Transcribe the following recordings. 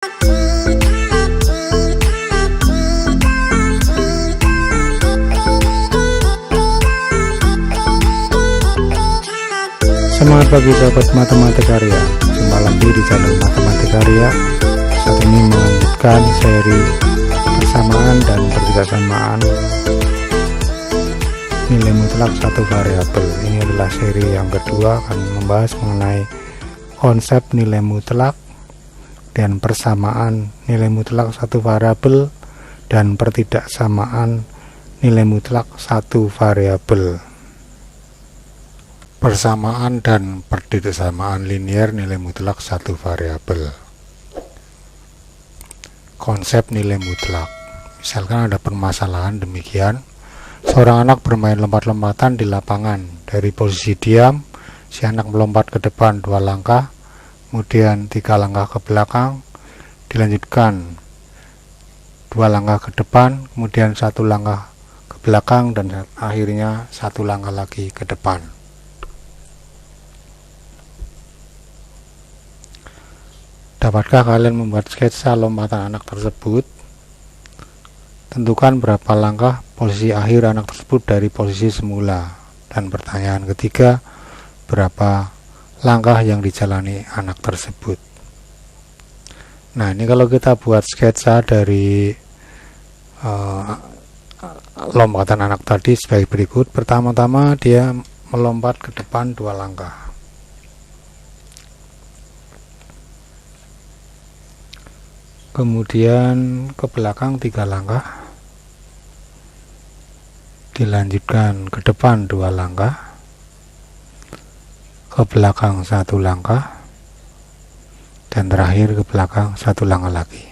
Semangat pagi sahabat Matematikaria, jumpa lagi di channel Matematikaria. Saat ini melanjutkan seri persamaan dan pertigasamaan nilai mutlak satu variabel. Ini adalah seri yang kedua, akan membahas mengenai konsep nilai mutlak dan persamaan nilai mutlak satu variabel dan pertidaksamaan nilai mutlak satu variabel. Persamaan dan pertidaksamaan linear nilai mutlak satu variabel. Konsep nilai mutlak. Misalkan ada permasalahan demikian, seorang anak bermain lompat-lompatan di lapangan. Dari posisi diam, si anak melompat ke depan 2 langkah, kemudian 3 langkah ke belakang, dilanjutkan 2 langkah ke depan, kemudian 1 langkah ke belakang, dan akhirnya 1 langkah lagi ke depan. Dapatkah kalian membuat sketsa lompatan anak tersebut? Tentukan berapa langkah posisi akhir anak tersebut dari posisi semula. Dan pertanyaan ketiga, berapa langkah yang dijalani anak tersebut? Nah, ini kalau kita buat sketsa dari lompatan anak tadi sebagai berikut. Pertama-tama dia melompat ke depan 2 langkah. Kemudian ke belakang 3 langkah, dilanjutkan ke depan 2 langkah, ke belakang 1 langkah, dan terakhir ke belakang 1 langkah lagi.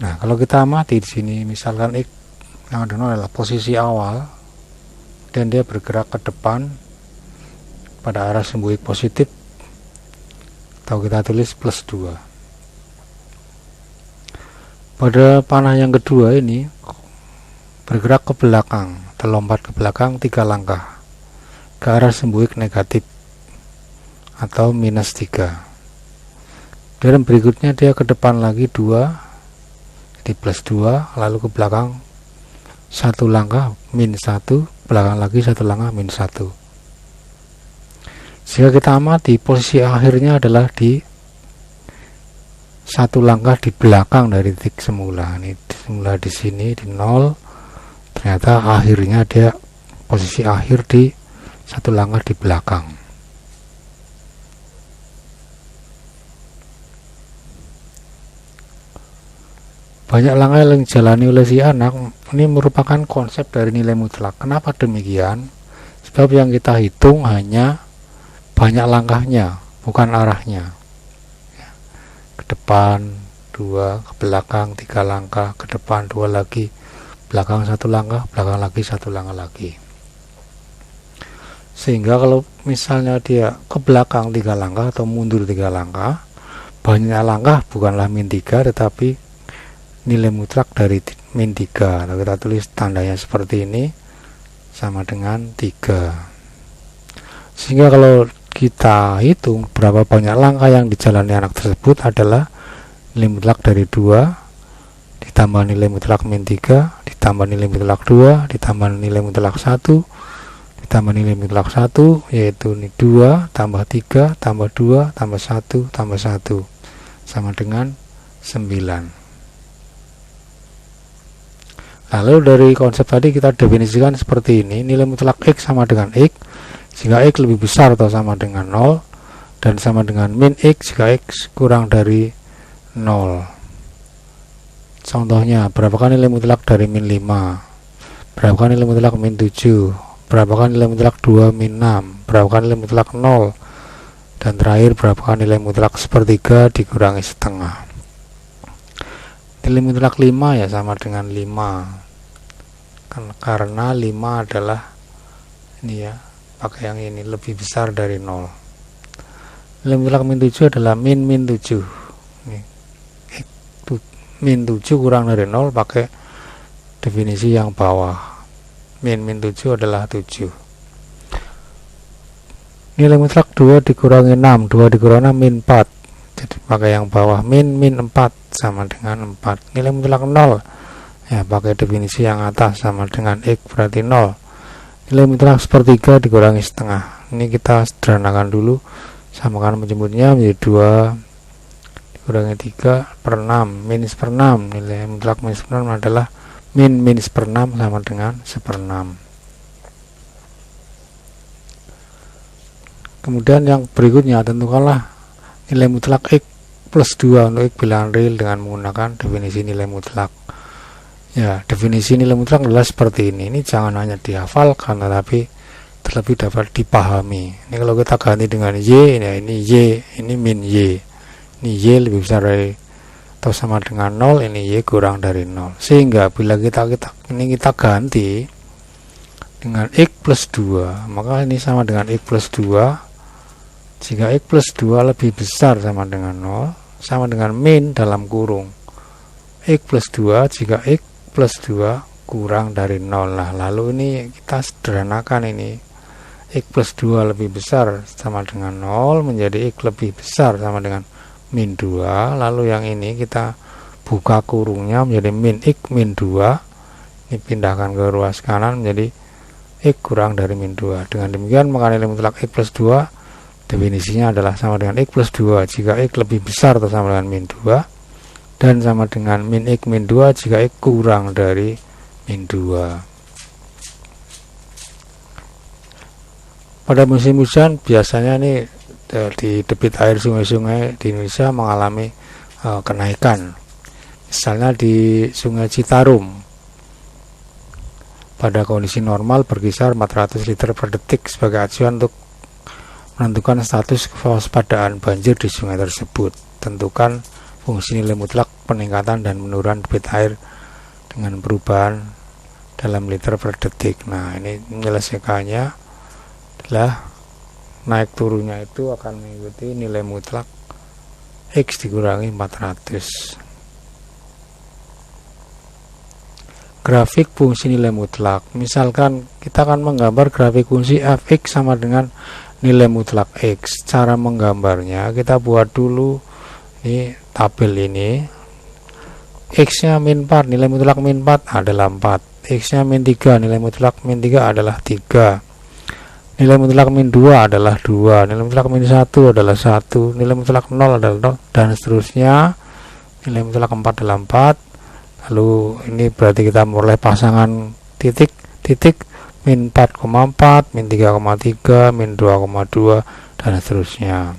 Nah, kalau kita amati di sini, misalkan X yang ada adalah posisi awal dan dia bergerak ke depan pada arah sumbu X positif, atau kita tulis plus 2. Pada panah yang kedua ini bergerak ke belakang, terlompat ke belakang 3 langkah ke arah sumbu X negatif atau minus 3. Dan berikutnya dia ke depan lagi 2, jadi plus 2, lalu ke belakang 1 langkah min 1, belakang lagi 1 langkah min 1. Jika kita amati, posisi akhirnya adalah di 1 langkah di belakang dari titik semula. Ini semula di sini di 0, ternyata akhirnya dia posisi akhir di 1 langkah di belakang. Banyak langkah yang dijalani oleh si anak. Ini merupakan konsep dari nilai mutlak. Kenapa demikian? Sebab yang kita hitung hanya banyak langkahnya, bukan arahnya. Ke depan 2, ke belakang 3 langkah, ke depan 2 lagi, belakang 1 langkah, belakang lagi 1 langkah lagi. Sehingga kalau misalnya dia ke belakang 3 langkah atau mundur 3 langkah, banyak langkah bukanlah min 3 tetapi nilai mutlak dari min 3. Kalau kita tulis tandanya seperti ini, sama dengan 3. Sehingga kalau kita hitung berapa banyak langkah yang dijalani anak tersebut adalah nilai mutlak dari 2 ditambah nilai mutlak min 3 ditambah nilai mutlak 2 ditambah nilai mutlak 1 ditambah nilai mutlak 1, yaitu ini 2 tambah 3 tambah 2 tambah 1 tambah 1 sama dengan 9. Lalu dari konsep tadi kita definisikan seperti ini, nilai mutlak X sama dengan X jika X lebih besar atau sama dengan 0, dan sama dengan min X jika X kurang dari 0. Contohnya, berapakah nilai mutlak dari min 5? Berapakah nilai mutlak min 7? Berapakah nilai mutlak 2 min 6? Berapakah nilai mutlak 0? Dan terakhir, berapakah nilai mutlak sepertiga dikurangi setengah? Nilai mutlak 5 ya sama dengan 5. Karena 5 adalah ini ya, pakai yang ini, lebih besar dari 0. Nilai mutlak min 7 adalah min 7. Ini, min 7 kurang dari 0 pakai definisi yang bawah. Min 7 adalah 7. Nilai mutlak 2 dikurangi 6, 2 dikurangi 6 min 4. jadi pakai yang bawah, min 4 sama dengan 4. Nilai mutlak 0, ya pakai definisi yang atas, sama dengan X berarti 0. Nilai mutlak sepertiga dikurangi setengah, ini kita sederhanakan dulu, samakan penjemputnya menjadi 2 dikurangi 3/6, minus per 6. Nilai mutlak minus per 6 adalah minus per 6 sama dengan 1/6. Kemudian yang berikutnya, tentukanlah nilai mutlak X plus 2 untuk X bilangan real dengan menggunakan definisi nilai mutlak. Ya, definisi nilai mutlak adalah seperti ini. Ini jangan hanya dihafalkan, tetapi terlebih dapat dipahami. Ini kalau kita ganti dengan Y, ya ini Y, ini min Y. Ini Y lebih besar dari atau sama dengan 0, ini Y kurang dari 0. Sehingga bila kita ganti dengan X plus 2, maka ini sama dengan X plus 2. Jika X plus 2 lebih besar sama dengan 0, sama dengan min dalam kurung X plus 2 jika X plus 2 kurang dari 0. Nah, lalu ini kita sederhanakan, ini X plus 2 lebih besar sama dengan 0 menjadi X lebih besar sama dengan min 2. Lalu yang ini kita buka kurungnya menjadi min X min 2. Ini pindahkan ke ruas kanan menjadi X kurang dari min 2. Dengan demikian maka nilai mutlak X plus 2 definisinya adalah sama dengan X plus 2 jika X lebih besar atau sama dengan min 2, dan sama dengan min X min 2 jika X kurang dari min 2. Pada musim hujan biasanya ini di debit air sungai-sungai di Indonesia mengalami kenaikan. Misalnya di Sungai Citarum pada kondisi normal berkisar 400 liter per detik sebagai acuan untuk menentukan status kewaspadaan banjir di sungai tersebut. Tentukan fungsi nilai mutlak peningkatan dan penurunan debit air dengan perubahan dalam liter per detik. Nah, ini menyelesaikannya adalah naik turunnya itu akan mengikuti nilai mutlak X dikurangi 400. Grafik fungsi nilai mutlak. Misalkan kita akan menggambar grafik fungsi fx sama dengan nilai mutlak X. Cara menggambarnya kita buat dulu ini tabel ini. X nya min 4, nilai mutlak min 4 adalah 4. X nya min 3, nilai mutlak min 3 adalah 3. Nilai mutlak min 2 adalah 2. Nilai mutlak min 1 adalah 1. Nilai mutlak 0 adalah 0, dan seterusnya. Nilai mutlak 4 adalah 4. Lalu ini berarti kita memperoleh pasangan titik min 4,4, min 3,3, min 2,2, dan seterusnya.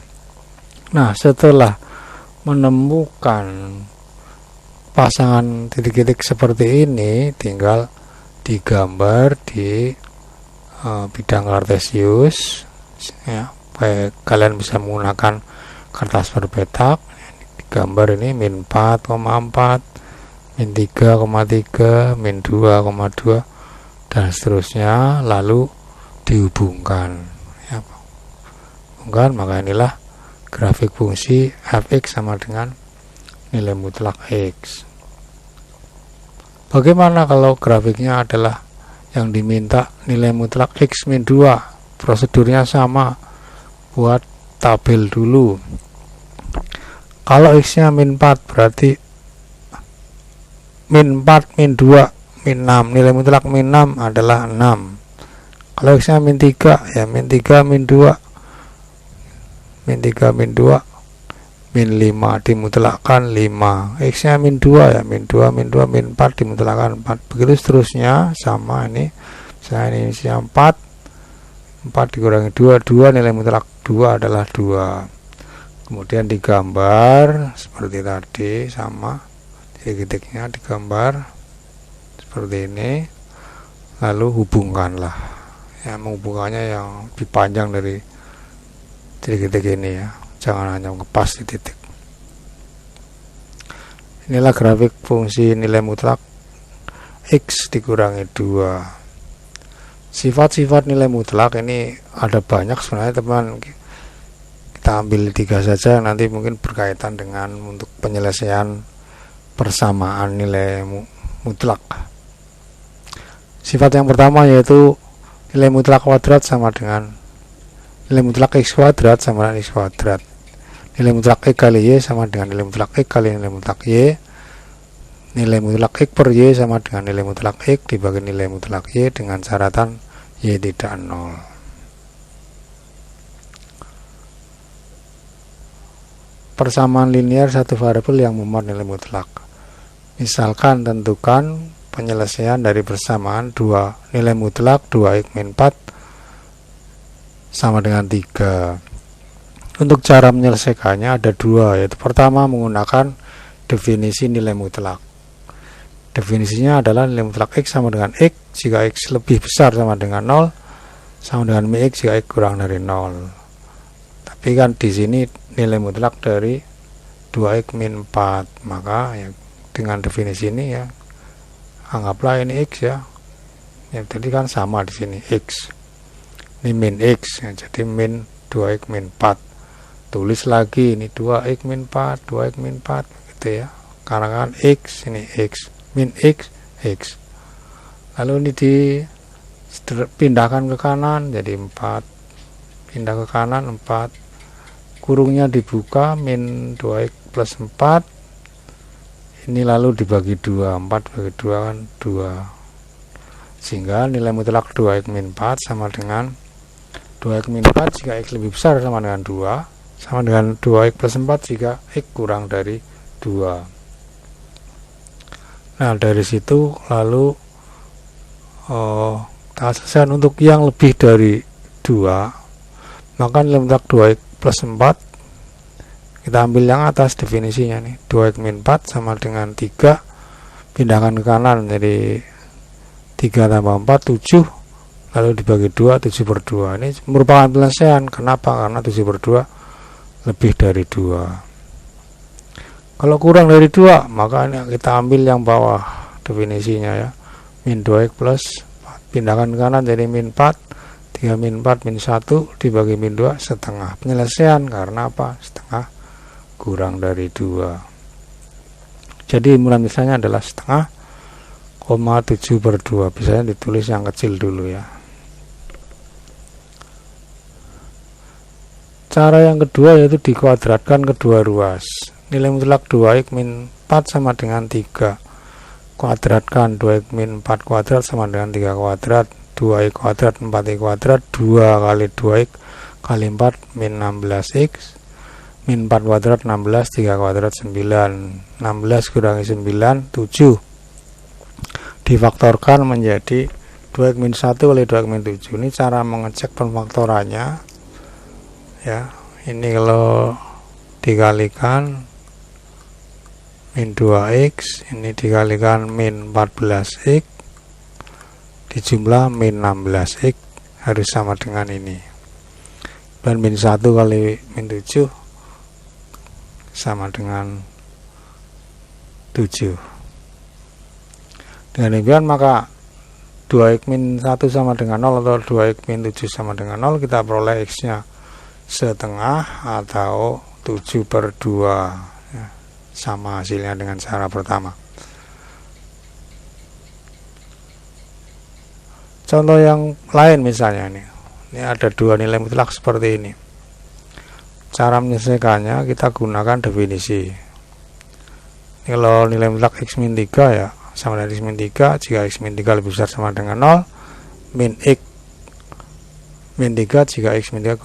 Nah, setelah menemukan pasangan titik-titik seperti ini, tinggal digambar di bidang kartesius, ya, baik kalian bisa menggunakan kertas berpetak. Digambar ini min 4,4, min 3,3, min 2,2, dan seterusnya, lalu dihubungkan, ya, hubungkan, maka inilah grafik fungsi fx sama dengan nilai mutlak X. Bagaimana kalau grafiknya adalah yang diminta nilai mutlak X min 2? Prosedurnya sama, buat tabel dulu. Kalau X nya min 4 berarti min 4, min 2, min 6, nilai mutlak min 6 adalah 6. Kalau X nya min 3, ya min 3, min 2, min 3, min 2, min 5, dimutlakkan 5. X nya min 2, ya min 2, min 2, min 4, dimutlakkan 4. Begitu seterusnya, sama ini. Misalnya ini isinya 4 dikurangi 2, 2, nilai mutlak 2 adalah 2. Kemudian digambar seperti tadi, sama titik-titiknya digambar seperti ini, lalu hubungkanlah, ya, menghubungkannya yang lebih panjang dari titik-titik ini, ya, jangan hanya ngepas di titik. Inilah grafik fungsi nilai mutlak X dikurangi 2. Sifat-sifat nilai mutlak ini ada banyak sebenarnya, teman. Kita ambil 3 saja, nanti mungkin berkaitan dengan untuk penyelesaian persamaan nilai mutlak. Sifat yang pertama yaitu nilai mutlak kuadrat sama dengan nilai mutlak X kuadrat sama dengan X kuadrat. nilai mutlak X kali Y sama dengan nilai mutlak X kali nilai mutlak Y. Nilai mutlak X per Y sama dengan nilai mutlak X dibagi nilai mutlak Y dengan syaratan Y tidak 0. Persamaan linear satu variabel yang memuat nilai mutlak. Misalkan tentukan penyelesaian dari persamaan dua nilai mutlak 2x min 4 sama dengan 3. Untuk cara menyelesaikannya ada dua, yaitu pertama menggunakan definisi nilai mutlak. Definisinya adalah nilai mutlak X sama dengan X jika X lebih besar sama dengan 0, sama dengan min X jika X kurang dari 0. Tapi kan di sini nilai mutlak dari 2x min 4, maka ya dengan definisi ini ya anggaplah ini X ya. Ya jadi kan sama di sini X. Ini min X ya, jadi min 2x min 4. Tulis lagi ini 2x min 4, 2x min 4 gitu ya. Karena kan X ini X, min X X. Lalu ini dipindahkan ke kanan jadi 4. Pindah ke kanan 4. Kurungnya dibuka min 2x plus 4. Ini lalu dibagi 2, 4 bagi 2 kan 2. Sehingga nilai mutlak 2x min 4 sama dengan 2x min 4 jika x lebih besar sama dengan 2, sama dengan 2x plus 4 jika x kurang dari 2. Nah dari situ lalu kita selesaikan untuk yang lebih dari 2, maka nilai mutlak 2x plus 4 kita ambil yang atas definisinya nih, 2x min 4 sama dengan 3, pindahkan ke kanan jadi 3 tambah 4 7, lalu dibagi 2 7 per 2. Ini merupakan penyelesaian. Kenapa? Karena 7 per 2 lebih dari 2. Kalau kurang dari 2 maka ini kita ambil yang bawah definisinya ya, min 2x plus 4, pindahkan ke kanan jadi min 4, 3 min 4 min 1 dibagi min 2 setengah. Penyelesaian karena apa? Setengah kurang dari 2. Jadi mulai misalnya adalah setengah, 7 per 2. Biasanya ditulis yang kecil dulu ya. Cara yang kedua yaitu dikuadratkan kedua ruas. Nilai mutlak 2x min 4 sama dengan 3. Kuadratkan 2x min 4 kuadrat sama dengan 3 kuadrat. 2x kuadrat 4x kuadrat 2 kali 2x kali 4 min 16x min 4 kuadrat 16, 3 kuadrat 9, 16 kurangi 9 7, difaktorkan menjadi 2x min 1 kali 2x min 7. Ini cara mengecek pemfaktorannya ya. Ini kalau dikalikan min 2x, ini dikalikan min 14x dijumlah min 16x harus sama dengan ini, dan min 1 kali min 7 sama dengan 7. Dengan demikian maka 2x min 1 sama dengan 0 atau 2x min 7 sama dengan 0, kita peroleh x nya setengah atau 7 per 2 ya, sama hasilnya dengan cara pertama. Contoh yang lain misalnya ini ada dua nilai mutlak seperti ini. Cara menyelesaikannya kita gunakan definisi. Kalau nilai mutlak x min 3 ya sama dengan x min 3 jika x min 3 lebih besar sama dengan 0, min x min 3 jika x min 3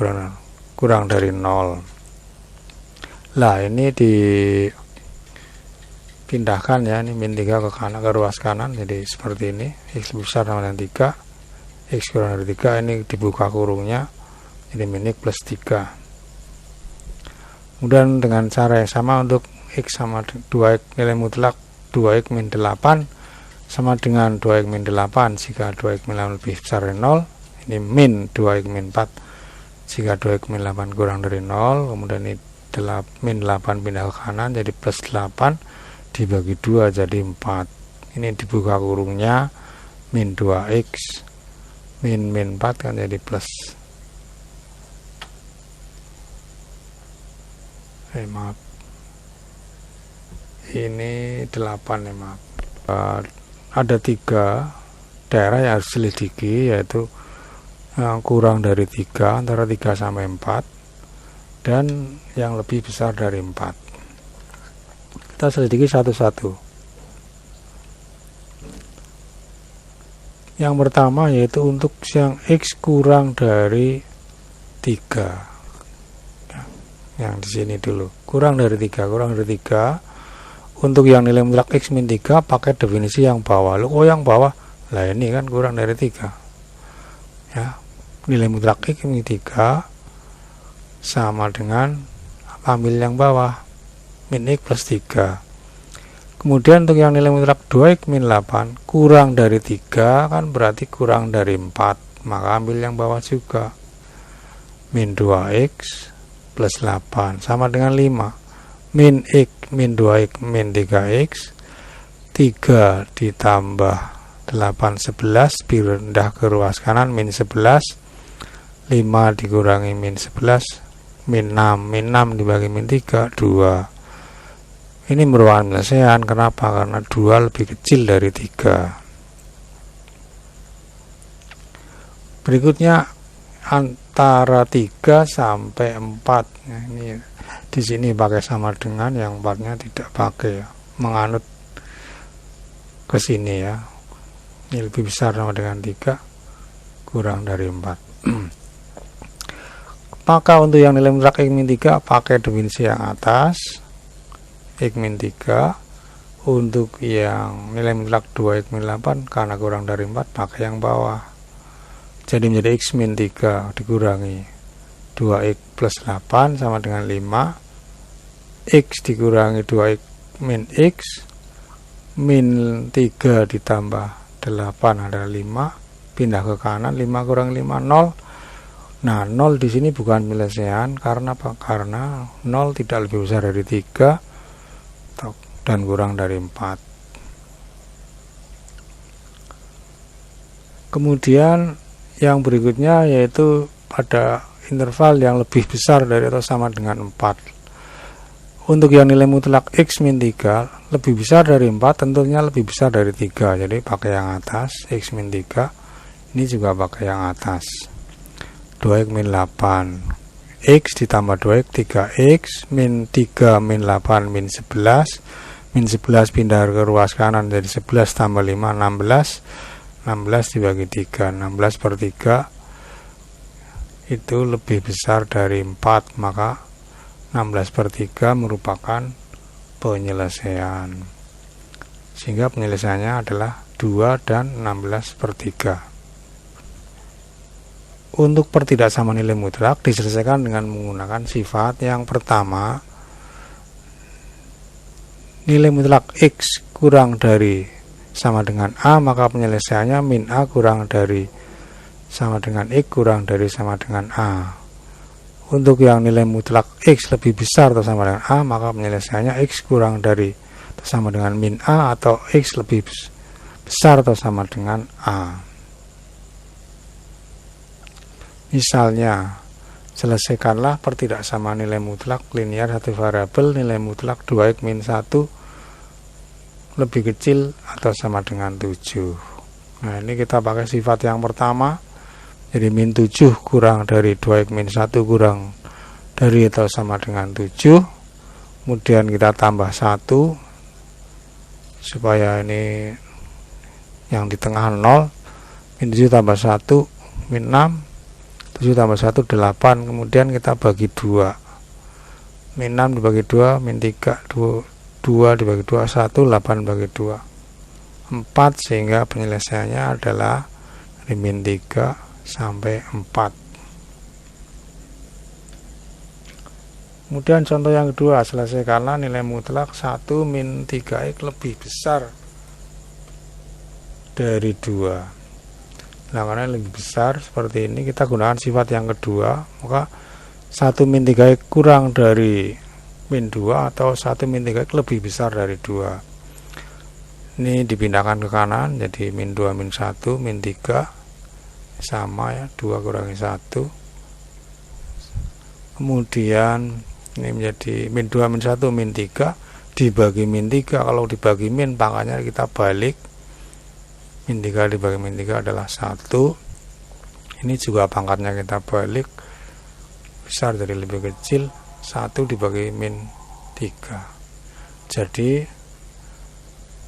kurang dari 0. Lah ini dipindahkan ya, ini min 3 ke kanan, ke ruas kanan jadi seperti ini, x lebih besar sama dengan 3, x kurang dari 3, ini dibuka kurungnya jadi min x plus 3. Kemudian dengan cara yang sama untuk x sama 2x nilai mutlak 2x min 8 sama dengan 2x min 8 jika 2x min 8 lebih besar dari 0, ini min 2x min 4 jika 2x min 8 kurang dari 0, kemudian ini min 8 pindah ke kanan jadi plus 8 dibagi 2 jadi 4, ini dibuka kurungnya min 2x min 4 kan jadi plus maaf ini 8 ya maaf. Ada 3 daerah yang harus diselidiki, yaitu yang kurang dari 3 antara 3 sampai 4 dan yang lebih besar dari 4. Kita selidiki satu-satu. Yang pertama yaitu untuk yang X kurang dari 3. Yang di sini dulu. Kurang dari 3. Untuk yang nilai mutlak X min 3 pakai definisi yang bawah. Loh, yang bawah? Lah ini kan kurang dari 3. Ya. Nilai mutlak X min 3 sama dengan ambil yang bawah, min X plus 3. Kemudian untuk yang nilai mutlak 2X min 8 kurang dari 3 kan berarti kurang dari 4, maka ambil yang bawah juga, min 2X plus 8 sama dengan 5, min X min 2X min 3X, 3 ditambah 8 11 pindah ke ruas kanan, min 11, 5 dikurangi min 11, min 6 dibagi min 3, 2. Ini merupakan penyelesaian. Kenapa? Karena 2 lebih kecil dari 3. Berikutnya antara 3 sampai 4. Nah, ini di sini pakai sama dengan, yang 4-nya tidak pakai ya. Menganut ke sini ya. Ini lebih besar sama dengan 3, kurang dari 4. Maka untuk yang nilai mutlak X min 3 pakai definisi yang atas, X min 3. Untuk yang nilai mutlak 2X min 8 karena kurang dari 4 pakai yang bawah, jadi menjadi X min 3 dikurangi 2X plus 8 sama dengan 5, X dikurangi 2X min X, min 3 ditambah 8 adalah 5, pindah ke kanan, 5 kurang 5 0. Nah, 0 di sini bukan penyelesaian. Karena apa? Karena 0 tidak lebih besar dari 3 dan kurang dari 4. Kemudian yang berikutnya yaitu pada interval yang lebih besar dari atau sama dengan 4. Untuk yang nilai mutlak X min 3 lebih besar dari 4, tentunya lebih besar dari 3, jadi pakai yang atas, X min 3. Ini juga pakai yang atas, 2X min 8, X ditambah 2X 3X, min 3 min 8 min 11, min 11 pindah ke ruas kanan jadi 11 tambah 5 16, 16 dibagi 3, 16 per 3 itu lebih besar dari 4, maka 16 per 3 merupakan penyelesaian, sehingga penyelesaiannya adalah 2 dan 16 per 3. Untuk per tidak sama nilai mutlak diselesaikan dengan menggunakan sifat yang pertama, nilai mutlak X kurang dari sama dengan A, maka penyelesaiannya min A kurang dari sama dengan X kurang dari sama dengan A. Untuk yang nilai mutlak X lebih besar atau sama dengan A, maka penyelesaiannya X kurang dari atau sama dengan min A atau X lebih besar atau sama dengan A. Misalnya, selesaikanlah per tidak sama nilai mutlak linear satu variabel nilai mutlak 2X min 1 lebih kecil atau sama dengan 7. Nah, ini kita pakai sifat yang pertama, jadi min 7 kurang dari 2X min 1 kurang dari atau sama dengan 7. Kemudian kita tambah 1 supaya ini yang di tengah 0, min 7 tambah 1 min 6, 7 tambah 1 8, kemudian kita bagi 2, min 6 dibagi 2 min 3 2 dibagi 2 1, 8 bagi 2 4, sehingga penyelesaiannya adalah dari min 3 sampai 4. Kemudian contoh yang kedua, selesaikanlah nilai mutlak 1 min 3X lebih besar dari 2. Nah, karena lebih besar seperti ini, kita gunakan sifat yang kedua, maka 1 min 3X kurang dari min 2 atau 1 min 3X lebih besar dari 2. Ini dipindahkan ke kanan, jadi min 2 min 1 min 3 sama ya, 2 kurangi 1. Kemudian ini menjadi min 2 min 1 min 3 dibagi min 3. Kalau dibagi min, pangkatnya kita balik, min 3 dibagi min 3 adalah 1. Ini juga pangkatnya kita balik, besar dari lebih kecil. 1 dibagi min 3. Jadi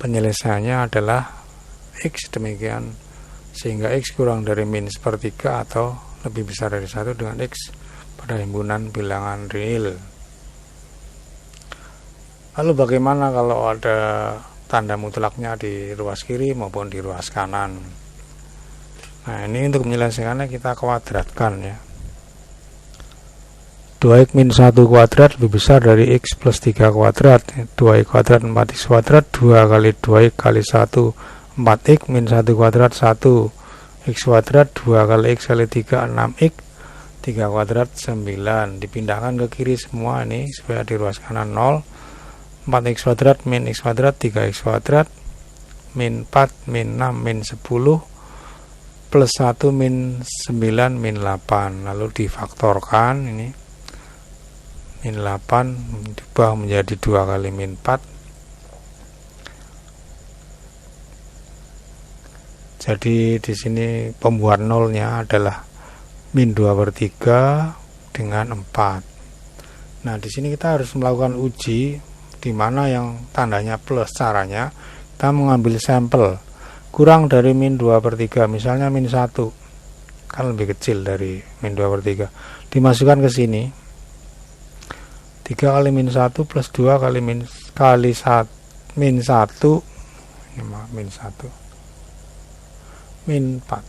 penyelesaiannya adalah X demikian, sehingga X kurang dari min sepertiga atau lebih besar dari 1 dengan X pada himpunan bilangan real. Lalu bagaimana kalau ada tanda mutlaknya di ruas kiri maupun di ruas kanan? Nah, ini untuk menyelesaikannya kita kuadratkan ya. 2x min 1 kuadrat lebih besar dari x plus 3 kuadrat. 2x kuadrat 4x kuadrat, 2 kali 2x kali 1 4x min 1 kuadrat 1 x kuadrat, 2 kali x kali 3 6x, 3 kuadrat 9. Dipindahkan ke kiri semua ini supaya di ruas kanan 0. 4x kuadrat min x kuadrat 3x kuadrat min 4 min 6 min 10 plus 1 min 9 min 8. Lalu difaktorkan ini. Min 8 diubah menjadi 2 kali min 4. Jadi di sini pembuat nolnya adalah min 2/3 dengan 4. Nah, di sini kita harus melakukan uji di mana yang tandanya plus. Caranya kita mengambil sampel kurang dari min 2/3, misalnya min 1 kan lebih kecil dari min 2/3, dimasukkan ke sini. 3 kali min 1 plus 2 kali min 1 min 1 min 1 min 4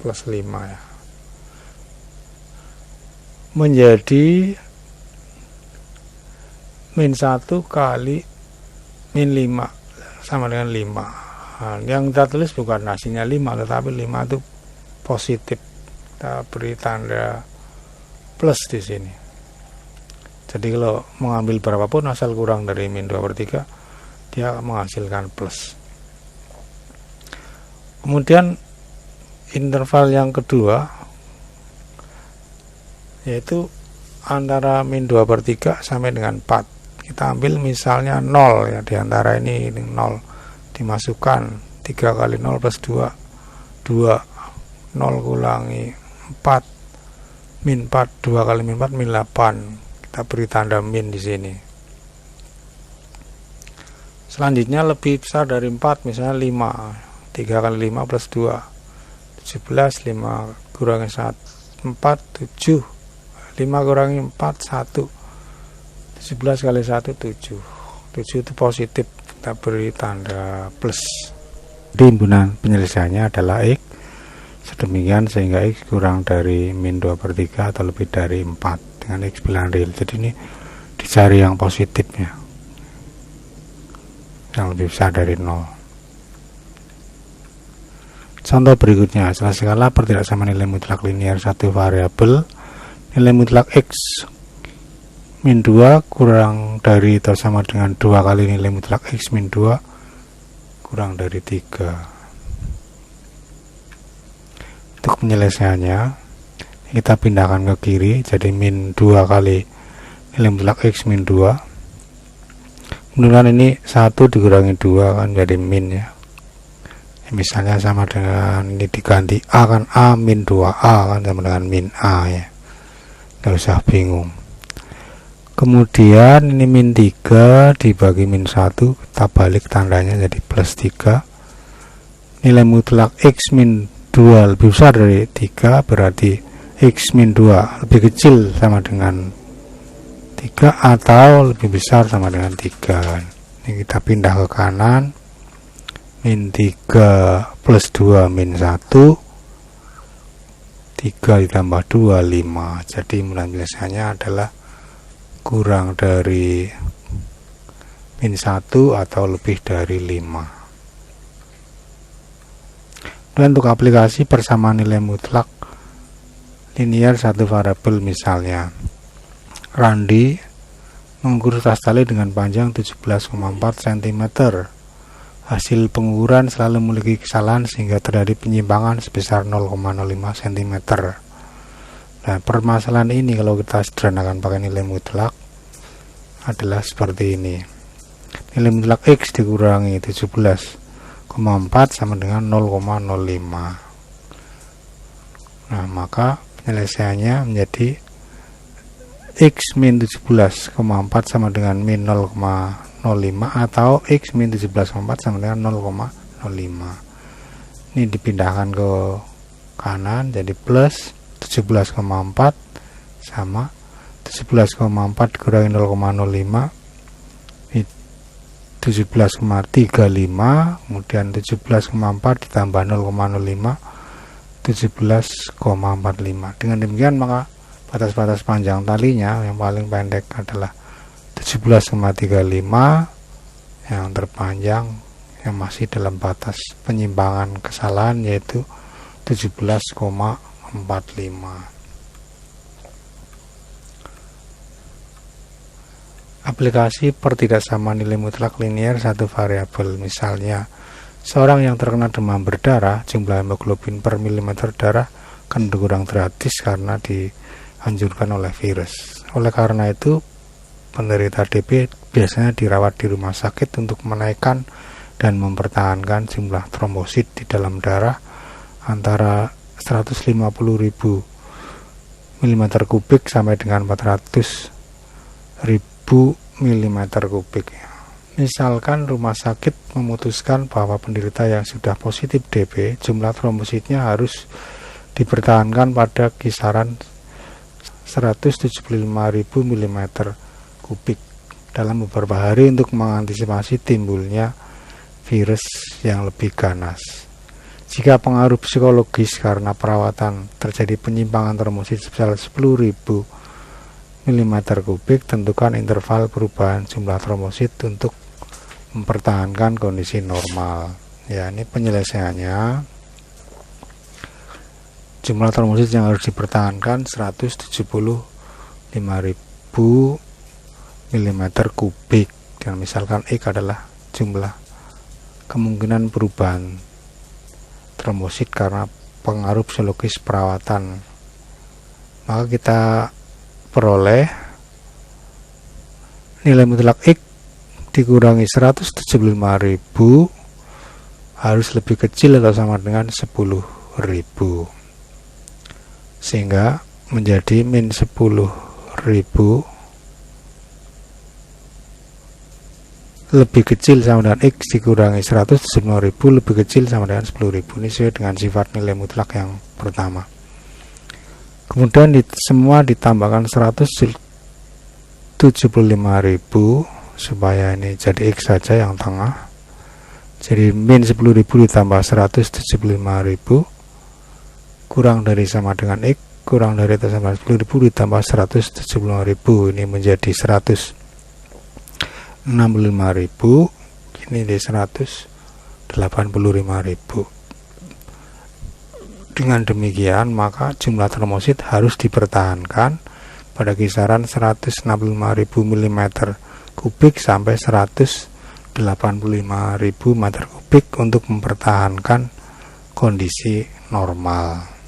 plus 5 ya, menjadi min 1 kali min 5 sama dengan 5. Nah, yang kita tulis bukan hasilnya 5, tetapi 5 itu positif. Kita beri tanda plus di sini. Jadi kalau mengambil berapapun asal kurang dari min 2/3, dia menghasilkan plus. Kemudian interval yang kedua yaitu antara min 2/3 sampai dengan 4. Kita ambil misalnya 0 ya, di antara ini 0 dimasukkan. 3 kali 0 plus 2 0 kurangi 4 min 4, 2 kali min 4 min 8. Kita beri tanda min di sini. Selanjutnya lebih besar dari 4, misalnya 5. 3 kali 5 plus 2 17, 5 kurangi 1 4 7, 5 kurangi 4 1, 17 kali 1 7. 7 itu positif, kita beri tanda plus. Himpunan penyelesaiannya adalah X. Sedemikian sehingga X kurang dari min 2/3 atau lebih dari 4 dengan X bilangan real. Jadi ini dicari yang positifnya, yang lebih besar dari 0. Contoh berikutnya, selesaikanlah pertidaksamaan nilai mutlak linear satu variabel. Nilai mutlak X min 2 kurang dari atau sama dengan 2 kali nilai mutlak X min 2 kurang dari 3. Untuk penyelesaiannya kita pindahkan ke kiri, jadi min 2 kali nilai mutlak X min 2. Kemudian ini 1 dikurangi 2 kan jadi min ya. Misalnya sama dengan ini diganti A kan, A min 2A kan sama dengan min A ya. Nggak usah bingung. Kemudian ini min 3 dibagi min 1, kita balik tandanya jadi plus 3. Nilai mutlak X min 2 lebih besar dari 3, berarti X min 2 lebih kecil sama dengan 3 atau lebih besar sama dengan 3. Ini kita pindah ke kanan. Min 3 plus 2 min 1, 3 ditambah 2 5. Jadi himpunan penyelesaiannya adalah kurang dari min 1 atau lebih dari 5. Dan untuk aplikasi persamaan nilai mutlak linear satu variabel, misalnya Randi mengukur tas tali dengan panjang 17,4 cm. Hasil pengukuran selalu memiliki kesalahan sehingga terjadi penyimpangan sebesar 0,05 cm. Nah, permasalahan ini kalau kita sederhanakan pakai nilai mutlak adalah seperti ini. Nilai mutlak X dikurangi 17,4 sama dengan 0,05. Nah, maka penyelesaiannya menjadi X min 17,4 sama dengan min 0,05 atau X min 17,4 sama dengan 0,05. Ini dipindahkan ke kanan jadi plus 17,4 sama 17,4 dikurangi 0,05 ini 17,35, kemudian 17,4 ditambah 0,05 17,45. Dengan demikian maka batas-batas panjang talinya yang paling pendek adalah 17,35, yang terpanjang yang masih dalam batas penyimpangan kesalahan yaitu 17,45. Aplikasi pertidaksamaan nilai mutlak linier satu variabel. Misalnya, seorang yang terkena demam berdarah, jumlah hemoglobin per milimeter darah kan berkurang drastis karena dianjurkan oleh virus. Oleh karena itu, penderita DB biasanya dirawat di rumah sakit untuk menaikkan dan mempertahankan jumlah trombosit di dalam darah antara 150.000 mm3 sampai dengan 400.000 mm3. Misalkan rumah sakit memutuskan bahwa penderita yang sudah positif DB jumlah trombositnya harus dipertahankan pada kisaran 175.000 mm3 dalam beberapa hari untuk mengantisipasi timbulnya virus yang lebih ganas. Jika pengaruh psikologis karena perawatan terjadi penyimpangan trombosit sebesar 10.000 mm3, tentukan interval perubahan jumlah trombosit untuk mempertahankan kondisi normal. Ya, ini penyelesaiannya. Jumlah trombosit yang harus dipertahankan 175.000 mm3, dan misalkan X adalah jumlah kemungkinan perubahan trombosit karena pengaruh psikologis perawatan. Maka kita peroleh nilai mutlak X dikurangi 175.000 harus lebih kecil atau sama dengan 10.000, sehingga menjadi min 10.000 lebih kecil sama dengan X dikurangi 175.000 lebih kecil sama dengan 10.000. Ini sesuai dengan sifat nilai mutlak yang pertama. Kemudian semua ditambahkan 175.000 supaya ini jadi X saja yang tengah. Jadi min 10.000 ditambah 175.000 kurang dari sama dengan X, kurang dari atau sama 10.000 ditambah 175.000, ini menjadi 165.000, ini di 185.000. Dengan demikian maka jumlah trombosit harus dipertahankan pada kisaran 165.000 mm3 sampai 185.000 m3 untuk mempertahankan kondisi normal.